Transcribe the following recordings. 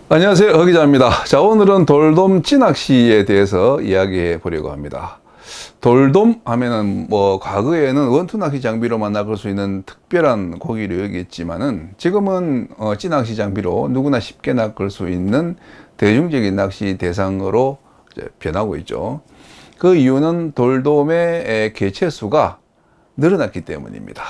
안녕하세요, 허 기자입니다. 자, 오늘은 돌돔 찌낚시에 대해서 이야기해 보려고 합니다. 돌돔 하면은 과거에는 원투 낚시 장비로만 낚을 수 있는 특별한 고기로 여겼지만은 지금은 찌낚시 장비로 누구나 쉽게 낚을 수 있는 대중적인 낚시 대상으로 이제 변하고 있죠. 그 이유는 돌돔의 개체수가 늘어났기 때문입니다.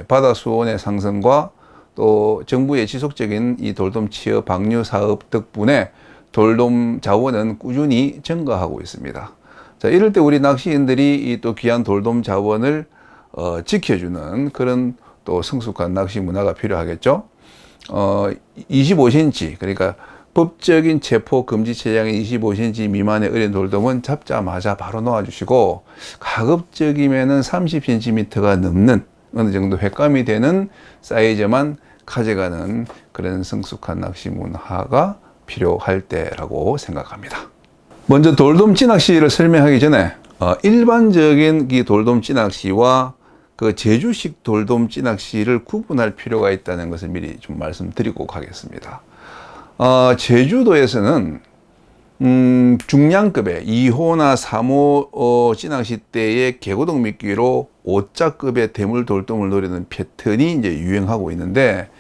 바다 수온의 상승과 또 정부의 지속적인 이 돌돔 취업 방류 사업 덕분에 돌돔 자원은 꾸준히 증가하고 있습니다. 자, 이럴 때 우리 낚시인들이 이 또 귀한 돌돔 자원을 지켜주는 그런 또 성숙한 낚시 문화가 필요하겠죠. 25cm, 그러니까 법적인 체포 금지 체장의 25cm 미만의 어린 돌돔은 잡자마자 바로 놓아주시고, 가급적이면은 30cm가 넘는 어느 정도 횟감이 되는 사이즈만 가져가는 그런 성숙한 낚시 문화가 필요할 때라고 생각합니다. 먼저 돌돔 찌낚시를 설명하기 전에 일반적인 이 돌돔 찌낚시와 그 제주식 돌돔 찌낚시를 구분할 필요가 있다는 것을 미리 좀 말씀드리고 가겠습니다. 제주도에서는 중량급의 2호나 3호 찌낚시 때의 개고동 미끼로 5자급의 대물 돌돔을 노리는 패턴이 이제 유행하고 있는데,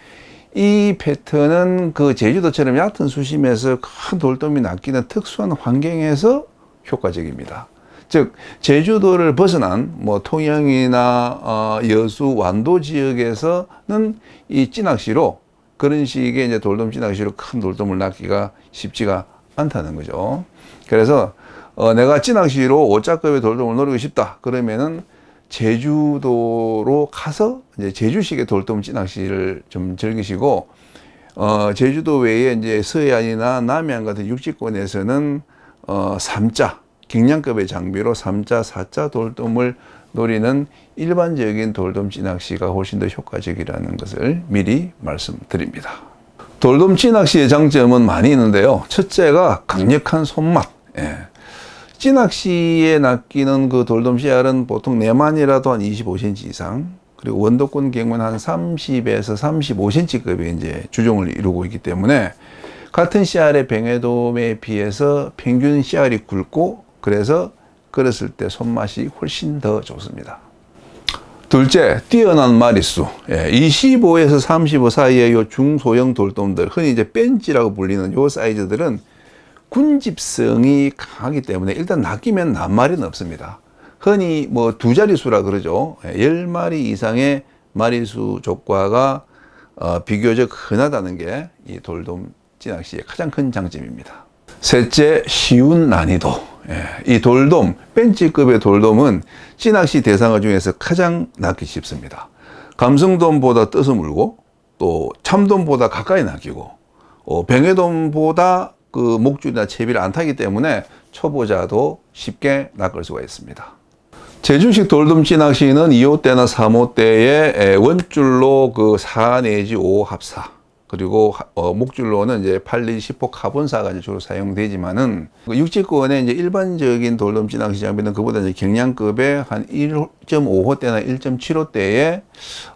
이 패턴은 그 제주도처럼 얕은 수심에서 큰 돌돔이 낚이는 특수한 환경에서 효과적입니다. 즉, 제주도를 벗어난 통영이나 여수, 완도 지역에서는 이 찌낚시로 그런 식의 이제 돌돔 찌낚시로 큰 돌돔을 낚기가 쉽지가 않다는 거죠. 그래서 내가 찌낚시로 5자급의 돌돔을 노리고 싶다 그러면은 제주도로 가서 이제 제주식의 돌돔 찌낚시를 좀 즐기시고, 제주도 외에 이제 서해안이나 남해안 같은 육지권에서는 3자 경량급의 장비로 3자, 4자 돌돔을 노리는 일반적인 돌돔 찌낚시가 훨씬 더 효과적이라는 것을 미리 말씀드립니다. 돌돔 찌낚시의 장점은 많이 있는데요. 첫째가 강력한 손맛. 찌낚시에 낚이는 그 돌돔 씨알은 보통 내만이라도 한 25cm 이상, 그리고 원도권 경우는 한 30에서 35cm급의 이제 주종을 이루고 있기 때문에 같은 씨알의 뱅에돔에 비해서 평균 씨알이 굵고, 그래서 걸었을 때 손맛이 훨씬 더 좋습니다. 둘째, 뛰어난 마리수. 25에서 35 사이의 요 중소형 돌돔들, 흔히 이제 뺀찌라고 불리는 요 사이즈들은 군집성이 강하기 때문에 일단 낚이면 낱마리는 없습니다. 흔히 두 자릿수라 그러죠. 10마리 이상의 마리수 족과가 비교적 흔하다는 게 이 돌돔 찌낚시의 가장 큰 장점입니다. 셋째, 쉬운 난이도. 이 돌돔, 뺀찌급의 돌돔은 찌낚시 대상어 중에서 가장 낚기 쉽습니다. 감성돔보다 떠서 물고, 또 참돔보다 가까이 낚이고, 뱅에돔보다 그 목줄이나 채비를 안 타기 때문에 초보자도 쉽게 낚을 수가 있습니다. 제주식 돌돔 찌낚시는 2호 때나 3호 때에 원줄로 그 4 내지 5 합사, 그리고 목줄로는 이제 8, 10호 카본사가 이제 주로 사용되지만은, 육지권의 이제 일반적인 돌돔 찌낚시 장비는 그보다 이제 경량급의 한 1.5호 때나 1.7호 때에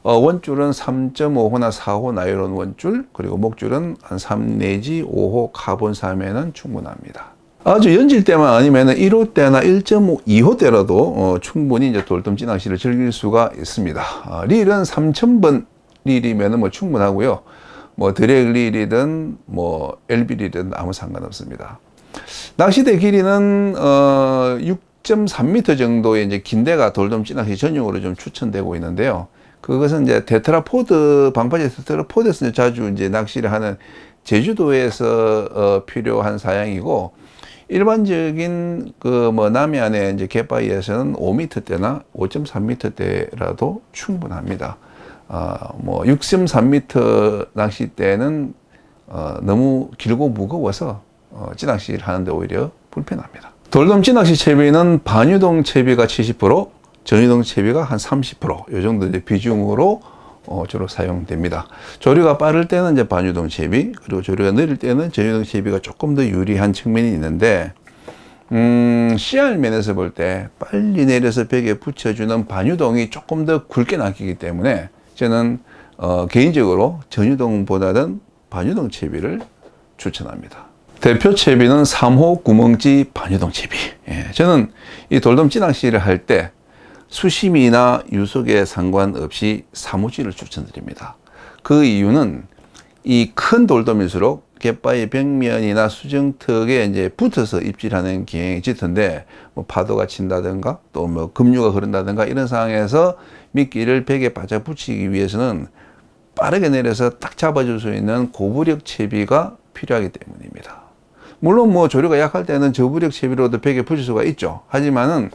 원줄은 3.5호나 4호 나일론 원줄, 그리고 목줄은 한 3 내지 5호 카본사면은 충분합니다. 아주 연질 때만 아니면은 1호 때나 1.2호 때라도 충분히 이제 돌돔 찌낚시를 즐길 수가 있습니다. 릴은 3,000번 릴이면은 충분하고요. 드랙 릴이든 LB 릴이든 아무 상관없습니다. 낚시대 길이는 6.3m 정도의 이제 긴대가 돌돔 찌낚시 전용으로 좀 추천되고 있는데요. 그것은 이제 테트라포드, 방파제 테트라포드에서 자주 이제 낚시를 하는 제주도에서 필요한 사양이고, 일반적인 남해안의 이제 갯바위에서는 5m대나 5.3m대라도 충분합니다. 6.3m 낚싯대는 너무 길고 무거워서 찌낚시를 하는데 오히려 불편합니다. 돌돔 찌낚시 채비는 반유동 채비가 70%, 전유동 채비가 한 30%, 이 정도 이제 비중으로 주로 사용됩니다. 조류가 빠를 때는 이제 반유동 채비, 그리고 조류가 느릴 때는 전유동 채비가 조금 더 유리한 측면이 있는데, 씨알 면에서 볼 때 빨리 내려서 벽에 붙여주는 반유동이 조금 더 굵게 낚이기 때문에 저는 개인적으로 전유동보다는 반유동 채비를 추천합니다. 대표 채비는 3호 구멍찌 반유동 채비. 저는 이 돌돔 찌낚시를 할 때 수심이나 유속에 상관없이 사무찌를 추천드립니다. 그 이유는 이 큰 돌돔일수록 갯바위 벽면이나 수정턱에 이제 붙어서 입질하는 경향이 짙은데, 뭐 파도가 친다든가 또 뭐 급류가 흐른다든가 이런 상황에서 미끼를 벽에 바짝 붙이기 위해서는 빠르게 내려서 딱 잡아줄 수 있는 고부력 채비가 필요하기 때문입니다. 물론 뭐 조류가 약할 때는 저부력 채비로도 벽에 붙일 수가 있죠. 하지만은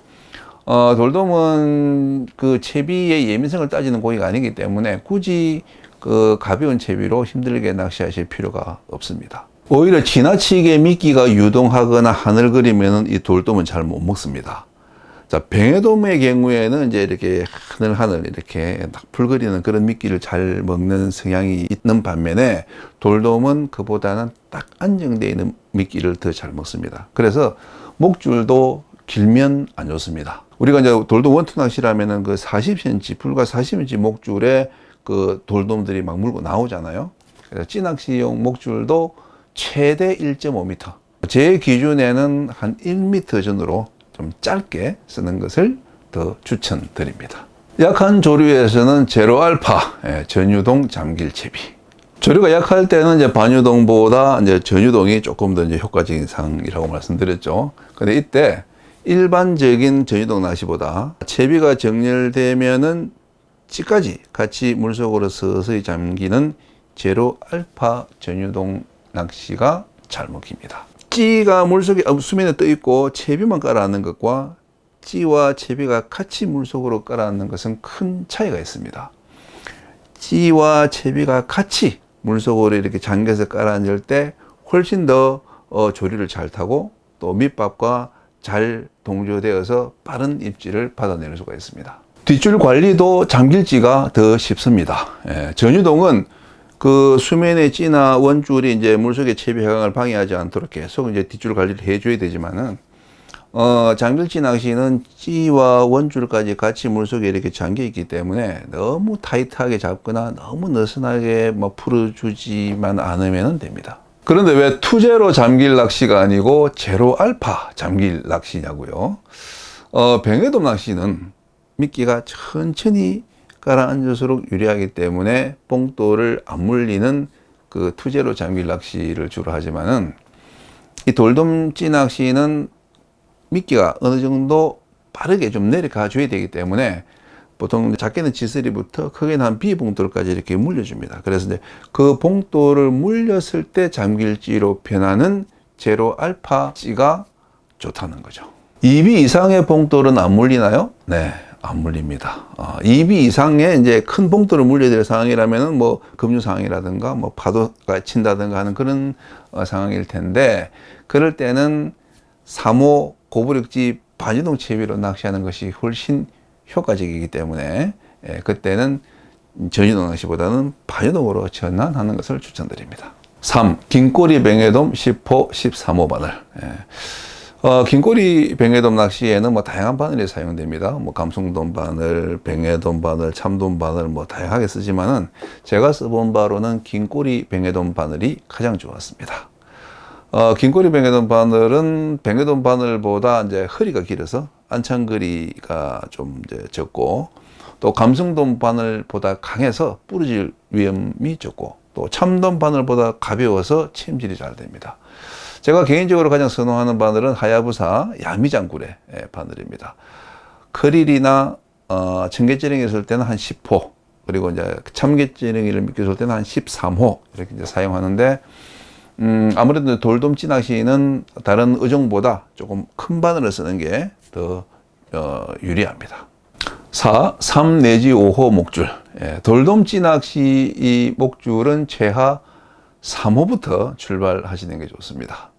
돌돔은 그 채비의 예민성을 따지는 고기가 아니기 때문에 굳이 그 가벼운 채비로 힘들게 낚시하실 필요가 없습니다. 오히려 지나치게 미끼가 유동하거나 하늘거리면은 이 돌돔은 잘 못 먹습니다. 자, 뱅에돔의 경우에는 이제 이렇게 하늘하늘 이렇게 풀거리는 그런 미끼를 잘 먹는 성향이 있는 반면에 돌돔은 그보다는 딱 안정되어 있는 미끼를 더 잘 먹습니다. 그래서 목줄도 길면 안 좋습니다. 우리가 이제 돌돔 원투 낚시라면은 그 40cm, 불과 40cm 목줄에 그 돌돔들이 막 물고 나오잖아요. 그래서 찌낚시용 목줄도 최대 1.5m. 제 기준에는 한 1m 전으로 좀 짧게 쓰는 것을 더 추천드립니다. 약한 조류에서는 제로알파, 전유동 잠길 채비. 조류가 약할 때는 이제 반유동보다 이제 전유동이 조금 더 이제 효과적인 상이라고 말씀드렸죠. 근데 이때 일반적인 전유동 낚시보다 채비가 정렬되면은 찌까지 같이 물속으로 서서히 잠기는 제로 알파 전유동 낚시가 잘 먹힙니다. 찌가 물속에 수면에 떠 있고 채비만 깔아앉는 것과 찌와 채비가 같이 물속으로 깔아앉는 것은 큰 차이가 있습니다. 찌와 채비가 같이 물속으로 이렇게 잠겨서 깔아앉을 때 훨씬 더 조류를 잘 타고 또 밑밥과 잘 동조되어서 빠른 입질을 받아낼 수가 있습니다. 뒷줄 관리도 잠길지가 더 쉽습니다. 전유동은 그 수면의 찌나 원줄이 이제 물속의 채비 해강을 방해하지 않도록 계속 이제 뒷줄 관리를 해줘야 되지만은, 잠길찌 낚시는 찌와 원줄까지 같이 물속에 이렇게 잠겨 있기 때문에 너무 타이트하게 잡거나 너무 느슨하게 뭐 풀어주지만 않으면 됩니다. 그런데 왜 투제로 잠길 낚시가 아니고 제로 알파 잠길 낚시냐고요? 뱅에돔 낚시는 미끼가 천천히 깔아앉을수록 유리하기 때문에 뽕돌을 안 물리는 그 투제로 잠길 낚시를 주로 하지만은, 이 돌돔찌 낚시는 미끼가 어느 정도 빠르게 좀 내려가 줘야 되기 때문에 보통 작게는 지스리부터 크게는 한 비봉돌까지 이렇게 물려줍니다. 그래서 이제 그 봉돌을 물렸을 때 잠길찌로 변하는 제로 알파 찌가 좋다는 거죠. 2비 이상의 봉돌은 안 물리나요? 네, 안 물립니다. 2비 이상의 이제 큰 봉돌을 물려야 될 상황이라면은 뭐 급류 상황이라든가 뭐 파도가 친다든가 하는 그런 상황일 텐데, 그럴 때는 3호 고부력지 반유동 채비로 낚시하는 것이 훨씬 효과적이기 때문에 그때는 전유동 낚시보다는 반유동으로 전환하는 것을 추천드립니다. 3. 긴꼬리 뱅에돔 10호, 13호 바늘. 긴꼬리 뱅에돔 낚시에는 뭐 다양한 바늘이 사용됩니다. 뭐 감성돔 바늘, 뱅에돔 바늘, 참돔 바늘 뭐 다양하게 쓰지만은 제가 써본 바로는 긴꼬리 뱅에돔 바늘이 가장 좋았습니다. 긴꼬리 뱅에돔 바늘은 뱅에돔 바늘보다 이제 허리가 길어서 안창거리가 좀 이제 적고, 또 감성돔 바늘보다 강해서 부러질 위험이 적고, 또 참돔 바늘보다 가벼워서 침질이 잘 됩니다. 제가 개인적으로 가장 선호하는 바늘은 하야부사 야미장굴의 바늘입니다. 크릴이나 청개찌렁이 있을 때는 한 10호, 그리고 이제 참개찌렁이를 미끼 쏠 때는 한 13호 이렇게 이제 사용하는데, 아무래도 돌돔찌 낚시는 다른 어종보다 조금 큰 바늘을 쓰는 게 더 유리합니다. 4. 3 내지 5호 목줄. 돌돔찌 낚시 이 목줄은 최하 3호부터 출발하시는 게 좋습니다.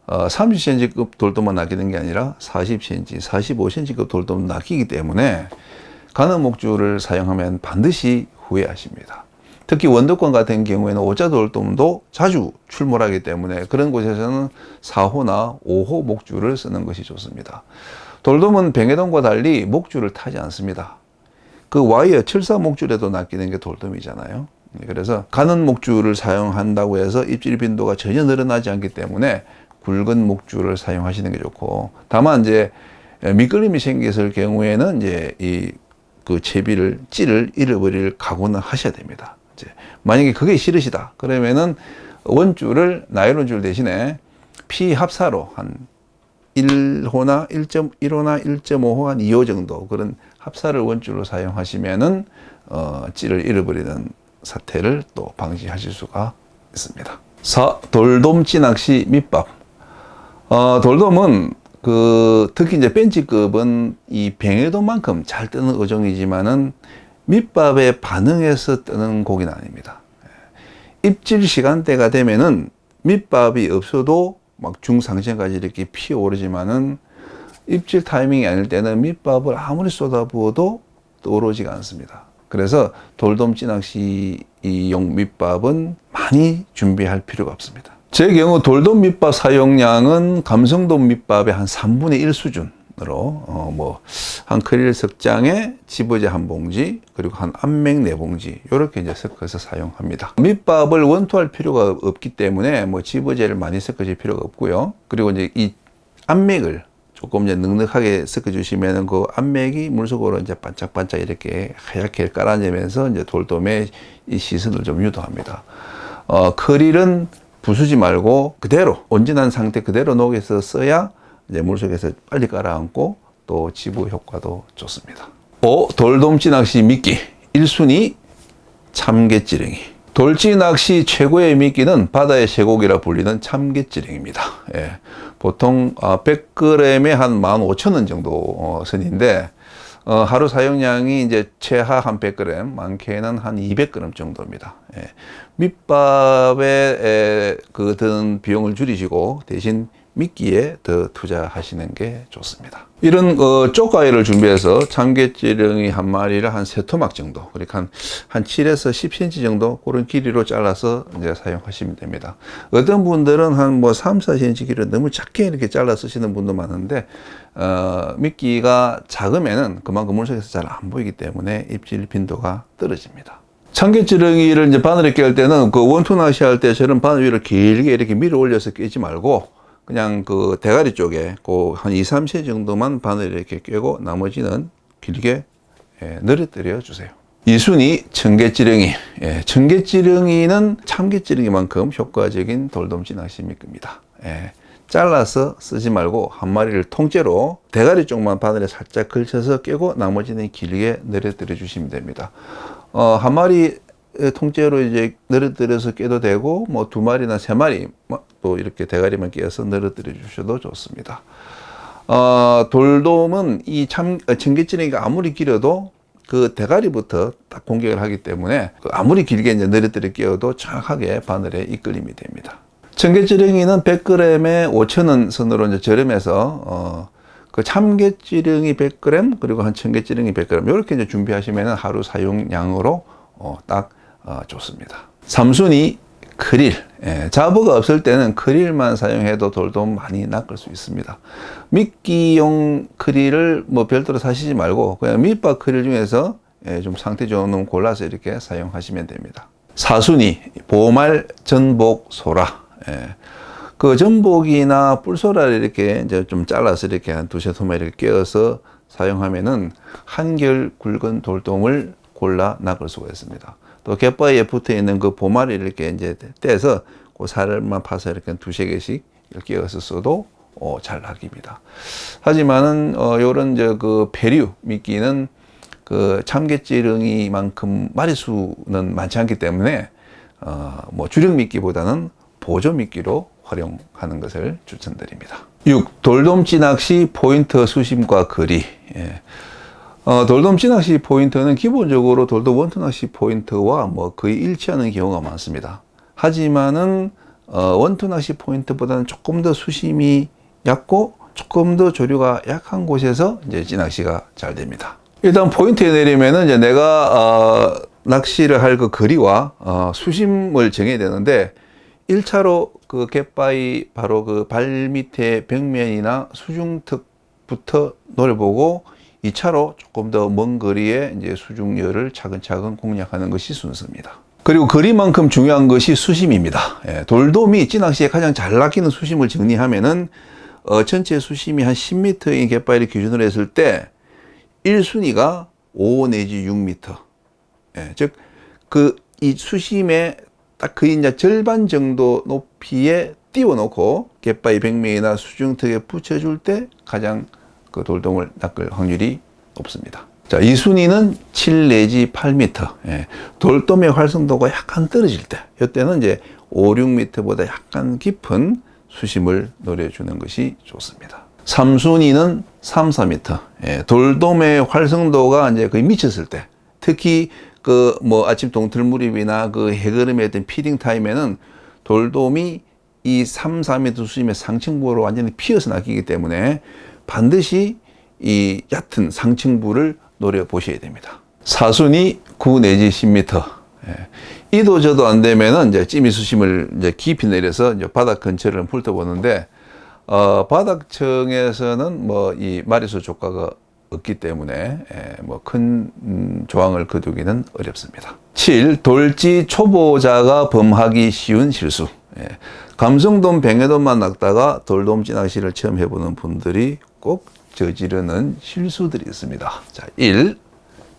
30cm급 돌돔만 낚이는 게 아니라 40cm, 45cm급 돌돔 낚이기 때문에 가는 목줄을 사용하면 반드시 후회하십니다. 특히 원도권 같은 경우에는 오자 돌돔도 자주 출몰하기 때문에 그런 곳에서는 4호나 5호 목줄을 쓰는 것이 좋습니다. 돌돔은 뱅에돔과 달리 목줄을 타지 않습니다. 그 와이어 철사 목줄에도 낚이는 게 돌돔이잖아요. 그래서 가는 목줄을 사용한다고 해서 입질 빈도가 전혀 늘어나지 않기 때문에 굵은 목줄을 사용하시는 게 좋고, 다만 이제 미끌림이 생겼을 경우에는 이제 그 채비를 찌를 잃어버릴 각오는 하셔야 됩니다. 이제 만약에 그게 싫으시다 그러면은 원줄을 나일론 줄 대신에 P 합사로 한 1호나 1.1호나 1.5호 한 2호 정도 그런 합사를 원줄로 사용하시면은 찌를 잃어버리는 사태를 또 방지하실 수가 있습니다. 4. 돌돔 찌낚시 밑밥. 돌돔은 특히 이제 벤치급은 이 뱅에돔만큼 잘 뜨는 어종이지만은 밑밥에 반응해서 뜨는 고기는 아닙니다. 입질 시간대가 되면은 밑밥이 없어도 막 중상층까지 이렇게 피어오르지만은 입질 타이밍이 아닐 때는 밑밥을 아무리 쏟아부어도 떠오르지가 않습니다. 그래서 돌돔 찌낚시용 밑밥은 많이 준비할 필요가 없습니다. 제 경우 돌돔 밑밥 사용량은 감성돔 밑밥의 한 3분의 1 수준으로 한 크릴 석 장에 집어제 한 봉지 그리고 한 암맥 4봉지 이렇게 이제 섞어서 사용합니다. 밑밥을 원투할 필요가 없기 때문에 집어제를 많이 섞어줄 필요가 없고요. 그리고 이제 이 암맥을 조금 이제 넉넉하게 섞어주시면은 그 암맥이 물속으로 이제 반짝반짝 이렇게 하얗게 깔아내면서 이제 돌돔의 이 시선을 좀 유도합니다. 크릴은 부수지 말고 그대로 온진한 상태 그대로 녹여서 써야 이제 물속에서 빨리 깔아앉고 또 지부 효과도 좋습니다. 5. 돌돔 찌낚시 미끼 1순위 참깨찌렁이. 돌찌낚시 최고의 미끼는 바다의 쇠고기라 불리는 참깨찌렁입니다. 예. 보통 100g에 한 15,000원 정도 선인데 하루 사용량이 이제 최하 한 100g, 많게는 한 200g 정도입니다. 예. 밑밥에 드는 비용을 줄이시고 대신 미끼에 더 투자하시는 게 좋습니다. 이런 쪽가위를 준비해서 참깨찌렁이 한 마리를 한 3토막 정도, 그러니까 한 7에서 10cm 정도 그런 길이로 잘라서 이제 사용하시면 됩니다. 어떤 분들은 한 3, 4cm 길이로 너무 작게 이렇게 잘라 쓰시는 분도 많은데 미끼가 작으면은 그만큼 물속에서 잘 안 보이기 때문에 입질 빈도가 떨어집니다. 참깨찌렁이를 이제 바늘에 깰 때는 원투 낚시 할 때처럼 바늘 위로 길게 이렇게 밀어 올려서 끼지 말고 그냥 대가리 쪽에 한 2, 3cm 정도만 바늘에 이렇게 꿰고 나머지는 길게 늘어뜨려 주세요. 2순위 청개찌렁이. 청개찌렁이는 참개찌렁이만큼 효과적인 돌돔 찌낚시 미끼입니다. 잘라서 쓰지 말고 한 마리를 통째로 대가리 쪽만 바늘에 살짝 걸쳐서 꿰고 나머지는 길게 늘어뜨려 주시면 됩니다. 한 마리 통째로 이제 늘어뜨려서 깨도 되고 2마리나 3마리 또 이렇게 대가리만 끼어서 늘어뜨려 주셔도 좋습니다. 돌돔은 이 청개찌렁이가 아무리 길어도 그 대가리부터 딱 공격을 하기 때문에 아무리 길게 이제 늘어뜨려 끼어도 정확하게 바늘에 이끌림이 됩니다. 청개찌렁이는 100g에 5,000원 선으로 이제 저렴해서 참개찌렁이 100g 그리고 한 청개찌렁이 100g 이렇게 이제 준비하시면 하루 사용량으로 딱 좋습니다. 3순위 크릴. 잡어가 없을 때는 크릴만 사용해도 돌돔 많이 낚을 수 있습니다. 미끼용 크릴을 별도로 사시지 말고 그냥 밑밥 크릴 중에서 좀 상태 좋은 놈 골라서 이렇게 사용하시면 됩니다. 4순위 보말 전복 소라. 그 전복이나 뿔소라를 이렇게 이제 좀 잘라서 이렇게 한 2-3토막 이렇게 끼워서 사용하면은 한결 굵은 돌돔을 골라 낚을 수가 있습니다. 또 갯바위에 붙어 있는 그 보말을 이렇게 이제 떼서 그 살만 파서 이렇게 2-3개씩 이렇게 끼워서 써도 잘 낚입니다. 하지만은 요런 배류 미끼는 참개찌렁이만큼 마리수는 많지 않기 때문에 주력 미끼보다는 보조 미끼로 활용하는 것을 추천드립니다. 6. 돌돔 찌낚시 포인트 수심과 거리. 돌돔 찌낚시 포인트는 기본적으로 돌돔 원투 낚시 포인트와 거의 일치하는 경우가 많습니다. 하지만은 원투 낚시 포인트보다는 조금 더 수심이 얕고 조금 더 조류가 약한 곳에서 이제 찌낚시가 잘 됩니다. 일단 포인트에 내리면은 이제 내가 낚시를 할 그 거리와 수심을 정해야 되는데 1차로 그 갯바위 바로 그 발 밑에 벽면이나 수중턱부터 노려보고 2차로 조금 더 먼 거리에 이제 수중열을 차근차근 공략하는 것이 순서입니다. 그리고 거리만큼 중요한 것이 수심입니다. 예, 돌돔이 찌낚시에 가장 잘 낚이는 수심을 정리하면은 전체 수심이 한 10m인 갯바위를 기준으로 했을 때 1순위가 5 내지 6m. 예, 즉 이 수심의 딱 그 이제 절반 정도 높이에 띄워놓고 갯바위 백매이나 수중턱에 붙여줄 때 가장 그 돌돔을 낚을 확률이 높습니다. 자, 2순위는 7 내지 8m. 예, 돌돔의 활성도가 약간 떨어질 때, 이때는 이제 5, 6m보다 약간 깊은 수심을 노려주는 것이 좋습니다. 3순위는 3, 4m. 예, 돌돔의 활성도가 이제 거의 미쳤을 때, 특히 아침 동틀무렵이나 해거름의 어떤 피딩 타임에는 돌돔이 이 3, 4m 수심의 상층부로 완전히 피어서 낚이기 때문에 반드시 이 얕은 상층부를 노려보셔야 됩니다. 4순위 9 내지 10m. 예. 이도 저도 안 되면은 이제 찌미 수심을 이제 깊이 내려서 이제 바닥 근처를 훑어보는데, 바닥층에서는 이 마리수 조과가 없기 때문에, 큰 조항을 거두기는 어렵습니다. 7. 돌찌 초보자가 범하기 쉬운 실수. 예. 감성돔, 뱅에돔만 낚다가 돌돔 찌낚시를 처음 해보는 분들이 꼭 저지르는 실수들이 있습니다. 자, 1.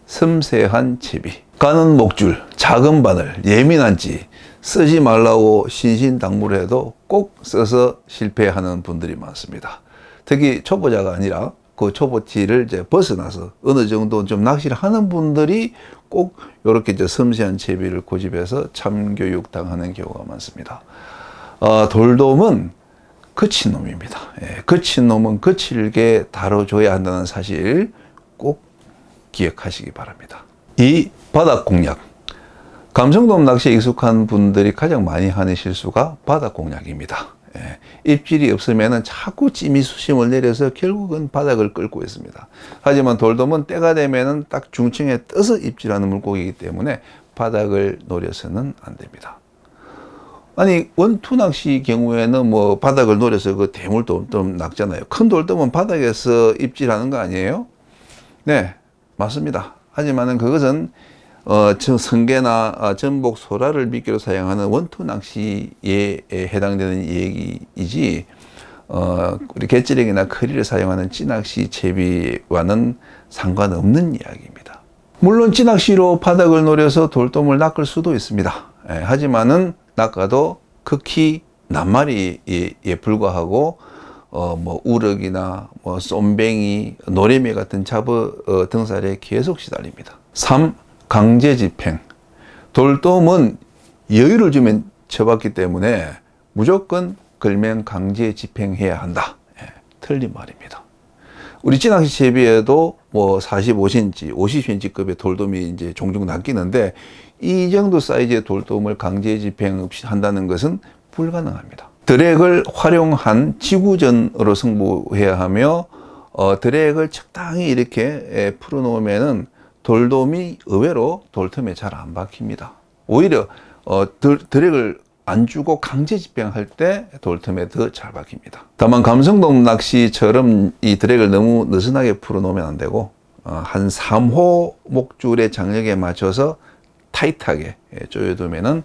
섬세한 채비. 가는 목줄, 작은 바늘, 예민한 찌, 쓰지 말라고 신신당부를 해도 꼭 써서 실패하는 분들이 많습니다. 특히 초보자가 아니라 그 초보찌를 이제 벗어나서 어느 정도 좀 낚시를 하는 분들이 꼭 이렇게 이제 섬세한 채비를 고집해서 참교육 당하는 경우가 많습니다. 돌돔은 거친 놈입니다. 예, 거친 놈은 거칠게 다뤄줘야 한다는 사실 꼭 기억하시기 바랍니다. 2. 바닥 공략. 감성돔 낚시에 익숙한 분들이 가장 많이 하는 실수가 바닥 공략입니다. 예, 입질이 없으면 자꾸 찌미 수심을 내려서 결국은 바닥을 끌고 있습니다. 하지만 돌돔은 때가 되면 딱 중층에 떠서 입질하는 물고기이기 때문에 바닥을 노려서는 안 됩니다. 아니, 원투 낚시 경우에는 바닥을 노려서 대물돔 낚잖아요. 큰 돌돔은 바닥에서 입질하는 거 아니에요? 네, 맞습니다. 하지만은 그것은 성게나 전복, 소라를 미끼로 사용하는 원투 낚시에 해당되는 얘기이지, 우리 갯지렁이나 커리를 사용하는 찌낚시 채비와는 상관없는 이야기입니다. 물론 찌낚시로 바닥을 노려서 돌돔을 낚을 수도 있습니다. 하지만은 낚아도 극히 낱마리에 불과하고 우럭이나 쏨뱅이, 노래미 같은 잡어 등살에 계속 시달립니다. 3. 강제 집행. 돌돔은 여유를 주면 쳐봤기 때문에 무조건 걸면 강제 집행해야 한다. 예, 틀린 말입니다. 우리 찌낚시 채비에도 45cm, 50cm급의 돌돔이 이제 종종 낚이는데, 이 정도 사이즈의 돌돔을 강제 집행 없이 한다는 것은 불가능합니다. 드랙을 활용한 지구전으로 승부해야 하며, 드랙을 적당히 이렇게 풀어놓으면은 돌돔이 의외로 돌틈에 잘 안 박힙니다. 오히려 드랙을 안 주고 강제 집행할 때 돌틈에 더 잘 박힙니다. 다만 감성돔 낚시처럼 이 드랙을 너무 느슨하게 풀어놓으면 안 되고, 한 3호 목줄의 장력에 맞춰서 타이트하게 조여두면은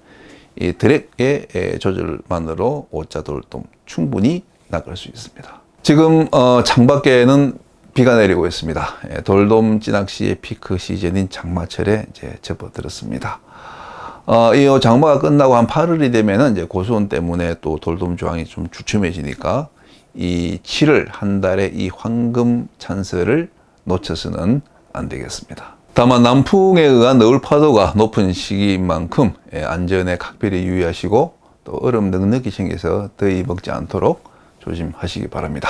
이 드랙의 조절만으로 오자 돌돔 충분히 낚을 수 있습니다. 지금 창밖에는 비가 내리고 있습니다. 돌돔 찌낚시의 피크 시즌인 장마철에 이제 접어들었습니다. 이 장마가 끝나고 한 8월이 되면은 이제 고수온 때문에 또 돌돔 조항이 좀 주춤해지니까 이 7월 한 달의 이 황금 찬스를 놓쳐서는 안 되겠습니다. 다만 남풍에 의한 너울 파도가 높은 시기인 만큼 안전에 각별히 유의하시고, 또 얼음 넉넉히 챙겨서 더위 먹지 않도록 조심하시기 바랍니다.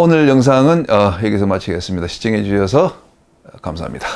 오늘 영상은 여기서 마치겠습니다. 시청해 주셔서 감사합니다.